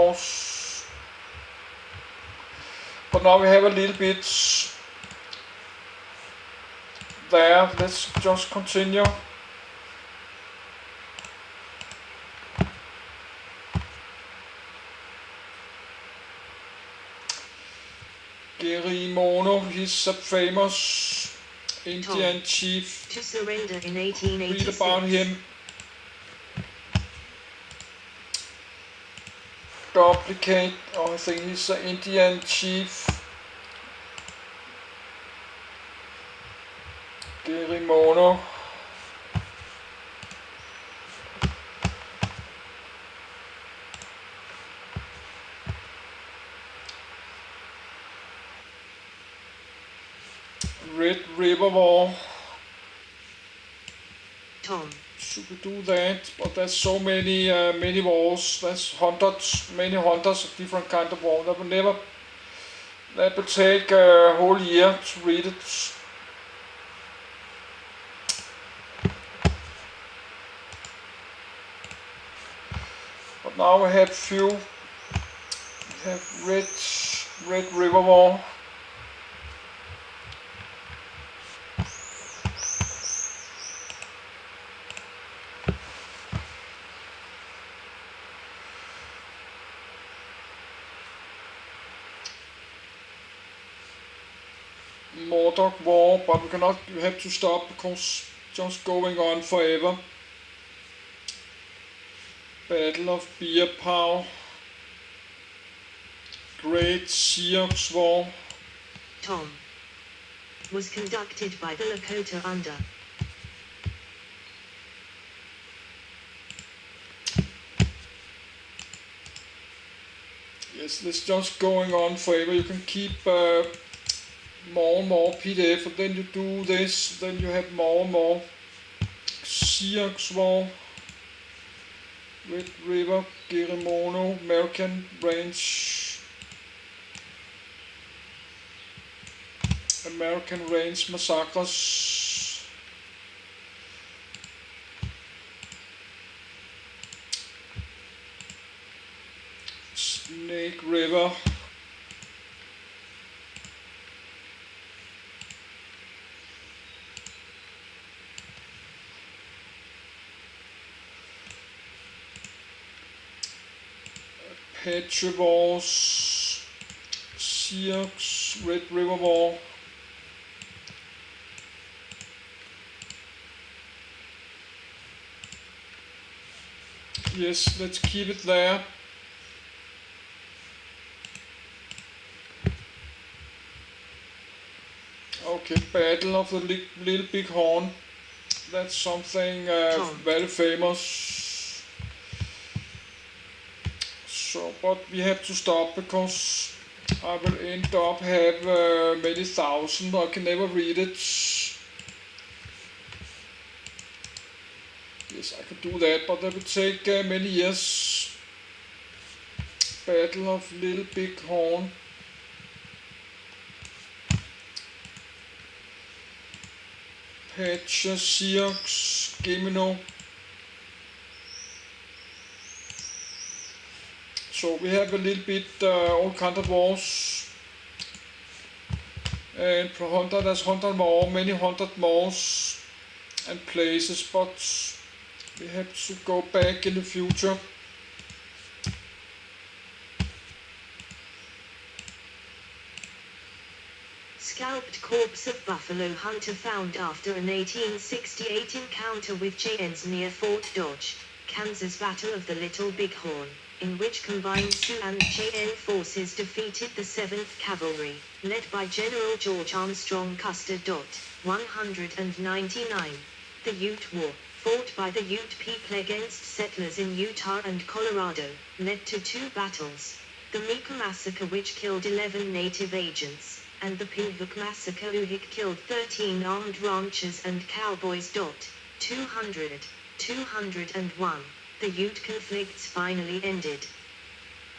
wars. But now we have a little bit there. Let's just continue. Gerimono, he's a famous Indian chief. To surrender in 1886. Read about him. Duplicate, I think he's an Indian chief. Gerimono. Red River War. Tom. Should we do that? But there's so many many wars. There's many hundreds of different kind of war. That will take a whole year to read it. But now we have few. We have Red River War. Mordok War, but we have to stop because just going on forever. Battle of Beer Pow. Great Sioux War. Tom. Was conducted by the Lakota under. Yes, this just going on forever. You can keep more and more PDF, and then you do this, then you have more and more. Sioux War, Red River, Gerimono, American Range Massacres. Snake River. Apache Wars, Sioux, Red River War. Yes, let's keep it there. Okay, Battle of the Little Big Horn. That's something very famous. So, but we have to stop because I will end up have many thousand. I can never read it. Yes, I can do that, but that will take many years. Battle of Little Big Horn. Apache, Sioux, Gemino. So we have a little bit all kind of wars. And per 100 there's 100 more, many hundred wars and places, but we have to go back in the future. Scalped corpse of buffalo hunter found after an 1868 encounter with Cheyennes near Fort Dodge, Kansas. Battle of the Little Big Horn, in which combined Sioux and Cheyenne forces defeated the 7th Cavalry, led by General George Armstrong Custer. 199. The Ute War, fought by the Ute people against settlers in Utah and Colorado, led to 2 battles. The Meeker Massacre, which killed 11 native agents, and the Pinghook Massacre, which killed 13 armed ranchers and cowboys. 201. The Ute conflicts finally ended.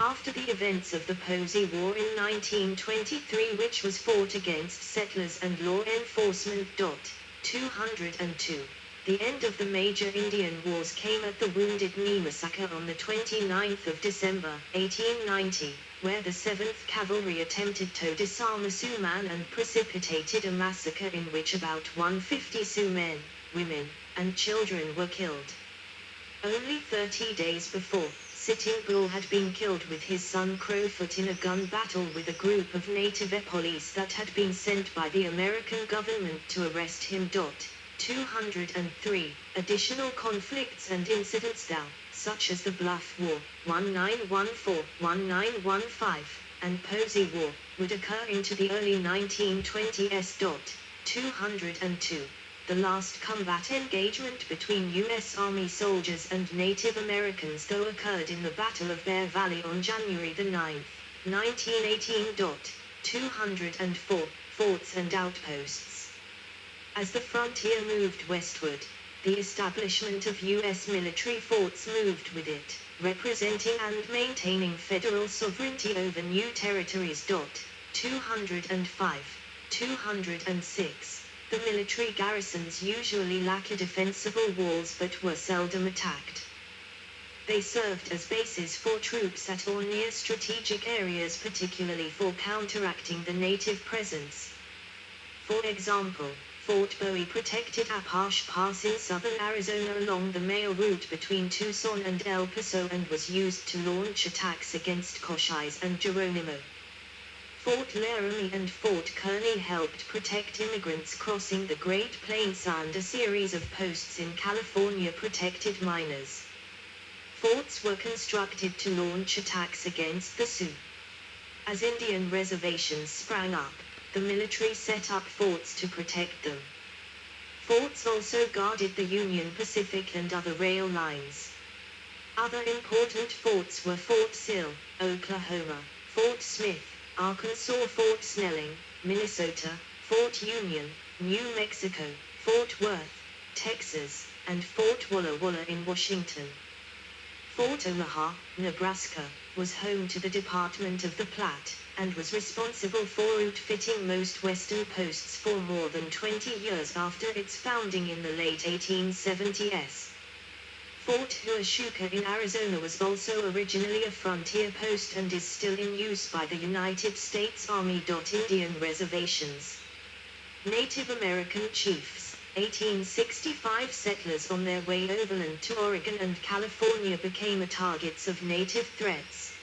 After the events of the Posey War in 1923, which was fought against settlers and law enforcement. 202. The end of the major Indian Wars came at the Wounded Knee Massacre on the 29th of December, 1890, where the 7th Cavalry attempted to disarm a Sioux man and precipitated a massacre in which about 150 Sioux men, women, and children were killed. Only 30 days before, Sitting Bull had been killed with his son Crowfoot in a gun battle with a group of native police that had been sent by the American government to arrest him. 203. Additional conflicts and incidents such as the Bluff War, 1914-1915, and Posey War, would occur into the early 1920s. 202. The last combat engagement between U.S. Army soldiers and Native Americans occurred in the Battle of Bear Valley on January 9, 1918. 204. Forts and outposts. As the frontier moved westward, the establishment of U.S. military forts moved with it, representing and maintaining federal sovereignty over new territories. 205. 206. The military garrisons usually lacked defensible walls but were seldom attacked. They served as bases for troops at or near strategic areas, particularly for counteracting the native presence. For example, Fort Bowie protected Apache Pass in southern Arizona along the mail route between Tucson and El Paso and was used to launch attacks against Cochise and Geronimo. Fort Laramie and Fort Kearny helped protect immigrants crossing the Great Plains, and a series of posts in California protected miners. Forts were constructed to launch attacks against the Sioux. As Indian reservations sprang up, the military set up forts to protect them. Forts also guarded the Union Pacific and other rail lines. Other important forts were Fort Sill, Oklahoma, Fort Smith, Arkansas, Fort Snelling, Minnesota, Fort Union, New Mexico, Fort Worth, Texas, and Fort Walla Walla in Washington. Fort Omaha, Nebraska, was home to the Department of the Platte, and was responsible for outfitting most western posts for more than 20 years after its founding in the late 1870s. Fort Huachuca in Arizona was also originally a frontier post and is still in use by the United States Army. Indian reservations. Native American chiefs. 1865 settlers on their way overland to Oregon and California became targets of native threats.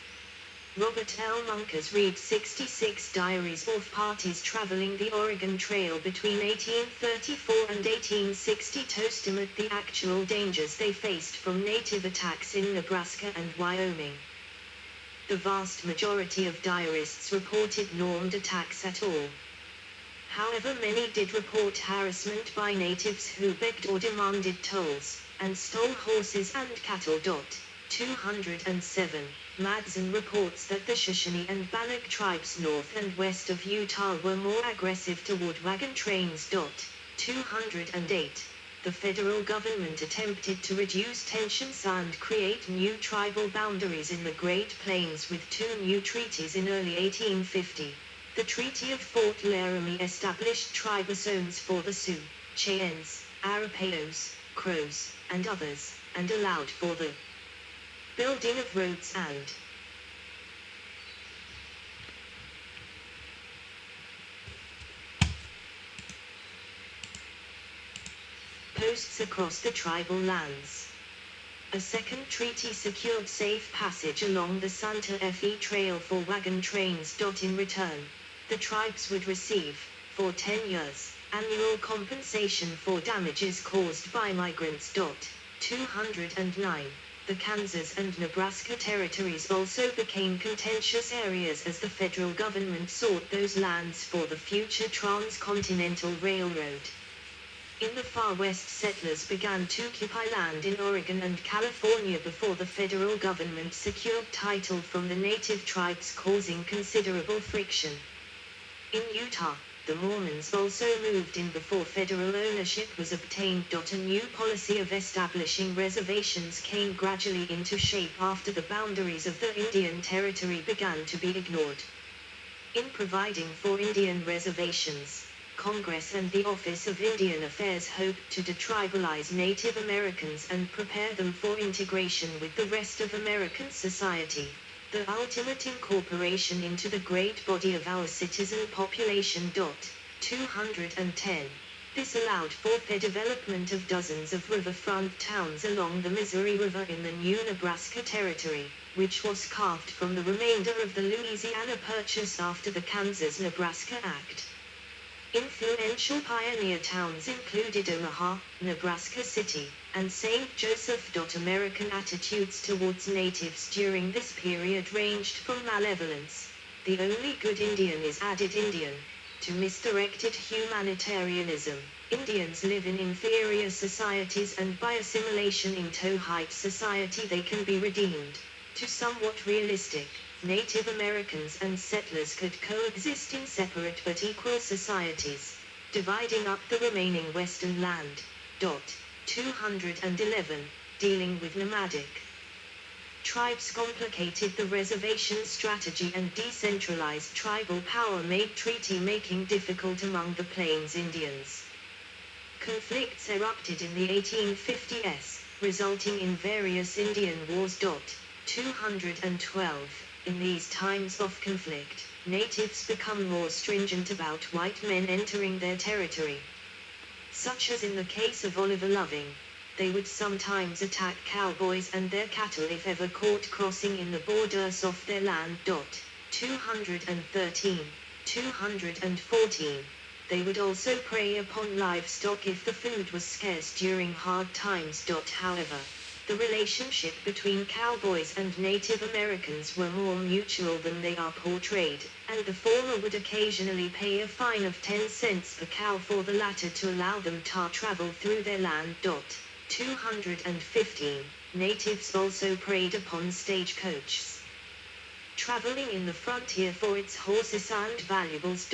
Robert L. Monkers reads 66 diaries of parties traveling the Oregon Trail between 1834 and 1860 to estimate the actual dangers they faced from native attacks in Nebraska and Wyoming. The vast majority of diarists reported no armed attacks at all. However, many did report harassment by natives who begged or demanded tolls, and stole horses and cattle. 207. Madsen reports that the Shoshone and Bannock tribes north and west of Utah were more aggressive toward wagon trains. 208. The federal government attempted to reduce tensions and create new tribal boundaries in the Great Plains with two new treaties in early 1850. The Treaty of Fort Laramie established tribe zones for the Sioux, Cheyennes, Arapahoes, Crows, and others, and allowed for the building of roads and posts across the tribal lands. A second treaty secured safe passage along the Santa Fe Trail for wagon trains. In return, the tribes would receive, for 10 years, annual compensation for damages caused by migrants. 209. The Kansas and Nebraska territories also became contentious areas as the federal government sought those lands for the future Transcontinental Railroad. In the far west, settlers began to occupy land in Oregon and California before the federal government secured title from the native tribes, causing considerable friction. In Utah, the Mormons also moved in before federal ownership was obtained. A new policy of establishing reservations came gradually into shape after the boundaries of the Indian Territory began to be ignored. In providing for Indian reservations, Congress and the Office of Indian Affairs hoped to detribalize Native Americans and prepare them for integration with the rest of American society. The ultimate incorporation into the great body of our citizen population. 210. This allowed for the development of dozens of riverfront towns along the Missouri River in the new Nebraska Territory, which was carved from the remainder of the Louisiana Purchase after the Kansas-Nebraska Act. Influential pioneer towns included Omaha, Nebraska City, and St. Joseph. American attitudes towards natives during this period ranged from malevolence, "the only good Indian is added Indian," to misdirected humanitarianism. Indians live in inferior societies and by assimilation into high society they can be redeemed, to somewhat realistic. Native Americans and settlers could coexist in separate but equal societies, dividing up the remaining western land. 211. Dealing with nomadic tribes complicated the reservation strategy, and decentralized tribal power made treaty making difficult among the Plains Indians. Conflicts erupted in the 1850s, resulting in various Indian wars. 212. In these times of conflict, natives become more stringent about white men entering their territory. Such as in the case of Oliver Loving, they would sometimes attack cowboys and their cattle if ever caught crossing in the borders of their land. 213. 214. They would also prey upon livestock if the food was scarce during hard times. However, the relationship between cowboys and Native Americans were more mutual than they are portrayed, and the former would occasionally pay a fine of 10 cents per cow for the latter to allow them to travel through their land. 215. Natives also preyed upon stagecoaches traveling in the frontier for its horses and valuables.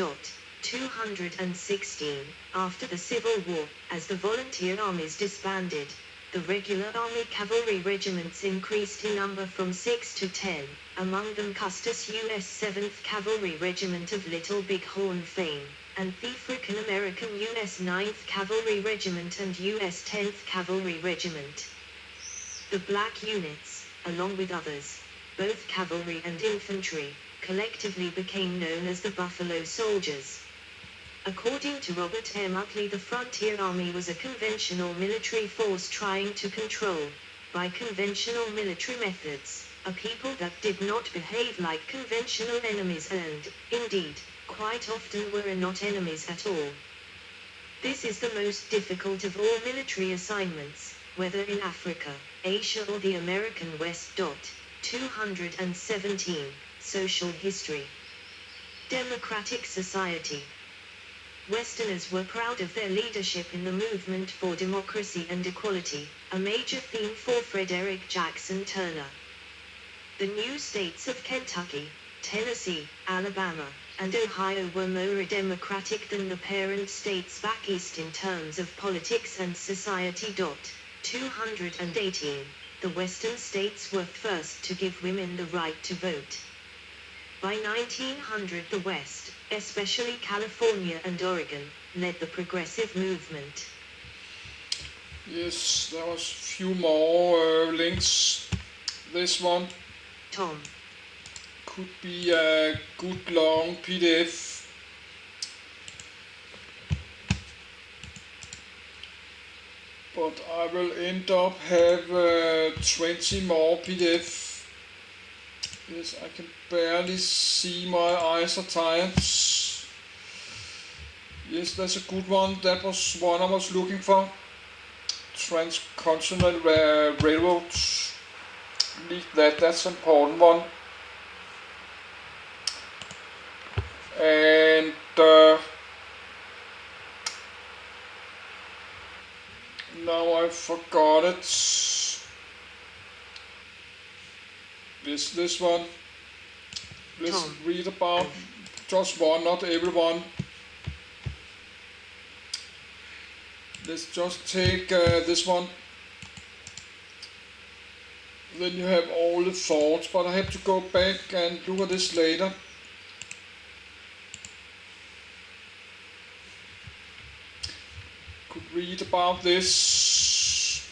216. After the Civil War, as the volunteer armies disbanded, the regular Army cavalry regiments increased in number from 6 to 10, among them Custis U.S. 7th Cavalry Regiment of Little Bighorn fame, and the African-American U.S. 9th Cavalry Regiment and U.S. 10th Cavalry Regiment. The black units, along with others, both cavalry and infantry, collectively became known as the Buffalo Soldiers. According to Robert M. Utley, the Frontier Army was a conventional military force trying to control, by conventional military methods, a people that did not behave like conventional enemies and, indeed, quite often were not enemies at all. This is the most difficult of all military assignments, whether in Africa, Asia or the American West. 217. Social history. Democratic society. Westerners were proud of their leadership in the movement for democracy and equality, a major theme for Frederick Jackson Turner. The new states of Kentucky, Tennessee, Alabama, and Ohio were more democratic than the parent states back east in terms of politics and society. 218. The Western states were first to give women the right to vote. By 1900, the West, especially California and Oregon, led the progressive movement. Yes, there was a few more links. This one Tom. could be a good long PDF. But I will end up have 20 more PDF. Yes, I can barely see, my eyes are tired. Yes, that's a good one. That was one I was looking for. Transcontinental railroads. That's an important one. And now I forgot it. This one. Let's read about just one, not everyone. Let's just take this one. Then you have all the thoughts, but I have to go back and look at this later. could read about this.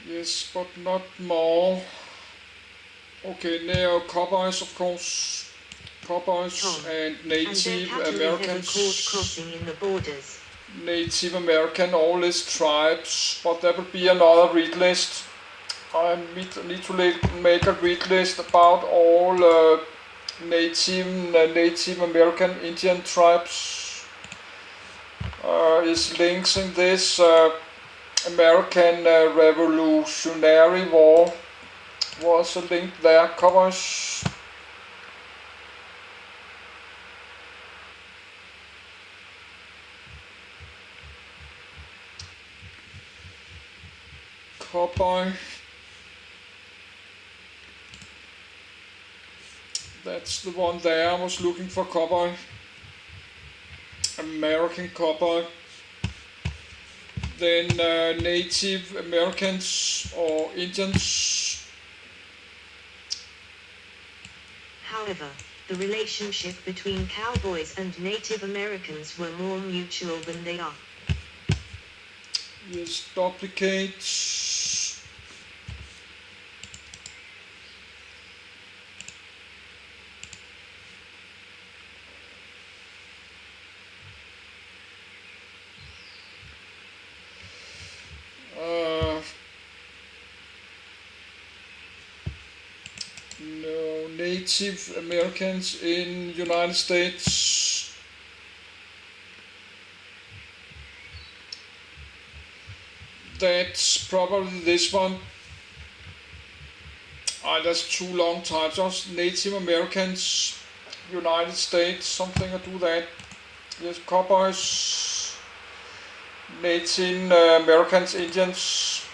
Yes, but not more. Okay, now cowboys, of course. Cowboys Tom, and And their Native cattle were never caught Americans. crossing in the borders. Native American, all these tribes, but there will be another read list. I need to make a read list about all Native American Indian tribes. Is links in this American Revolutionary War was a link there, covers. Cowboy. That's the one there. I was looking for cowboy. American cowboy. Then Native Americans or Indians. However, the relationship between cowboys and Native Americans were more mutual than they are. Yes, duplicates. No, Native Americans in United States. That's probably this one. That's too long titles. Native Americans, United States, something to do that. Yes, cowboys, Native Americans, Indians,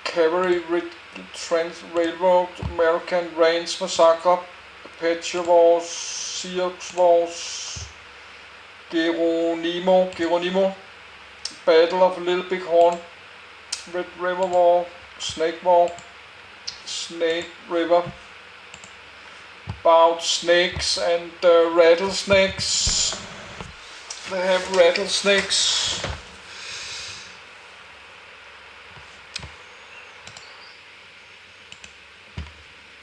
cavalry, Trans Railroad, American Range Massacre, Apache Wars, Sioux Wars, Geronimo, Battle of Little Bighorn, Red River War, Snake War, Snake River, about snakes and rattlesnakes. They have rattlesnakes.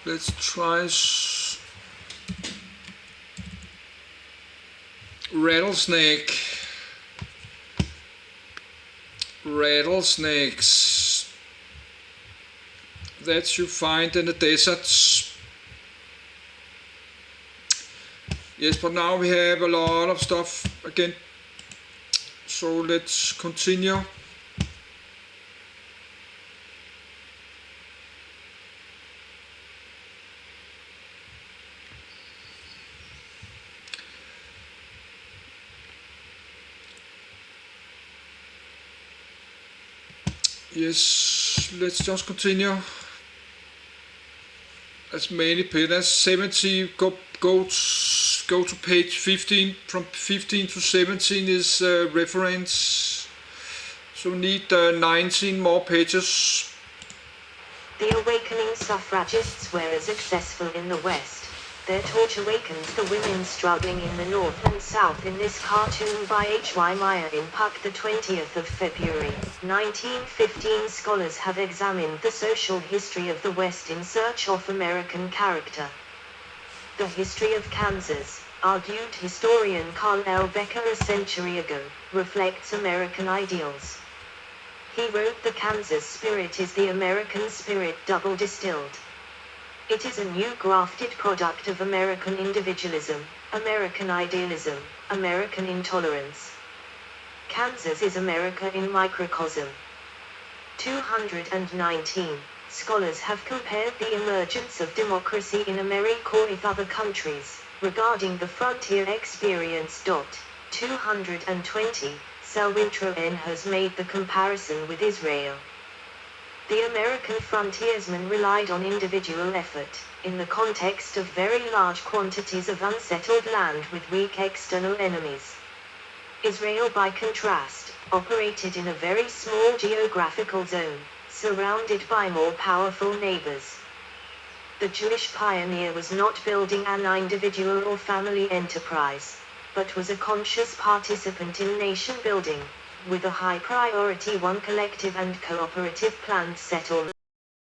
Let's try rattlesnake. Rattlesnakes that you find in the deserts. Yes, but now we have a lot of stuff again. So let's continue. Yes, let's just continue. As many pages, 70 goats, go to page 15. From 15 to 17 is reference. So we need 19 more pages. The awakening suffragists were as successful in the West. Their torch awakens the women struggling in the North and South in this cartoon by H.Y. Meyer in Puck, the 20th of February, 1915. Scholars have examined the social history of the West in search of American character. The history of Kansas, argued historian Carl L. Becker a century ago, reflects American ideals. He wrote, "The Kansas spirit is the American spirit double distilled. It is a new grafted product of American individualism, American idealism, American intolerance. Kansas is America in microcosm." 219. Scholars have compared the emergence of democracy in America with other countries, regarding the frontier experience. 220. Selwyn N. has made the comparison with Israel. The American frontiersmen relied on individual effort, in the context of very large quantities of unsettled land with weak external enemies. Israel, by contrast, operated in a very small geographical zone, surrounded by more powerful neighbors. The Jewish pioneer was not building an individual or family enterprise, but was a conscious participant in nation building, with a high priority on collective and cooperative planned settlement.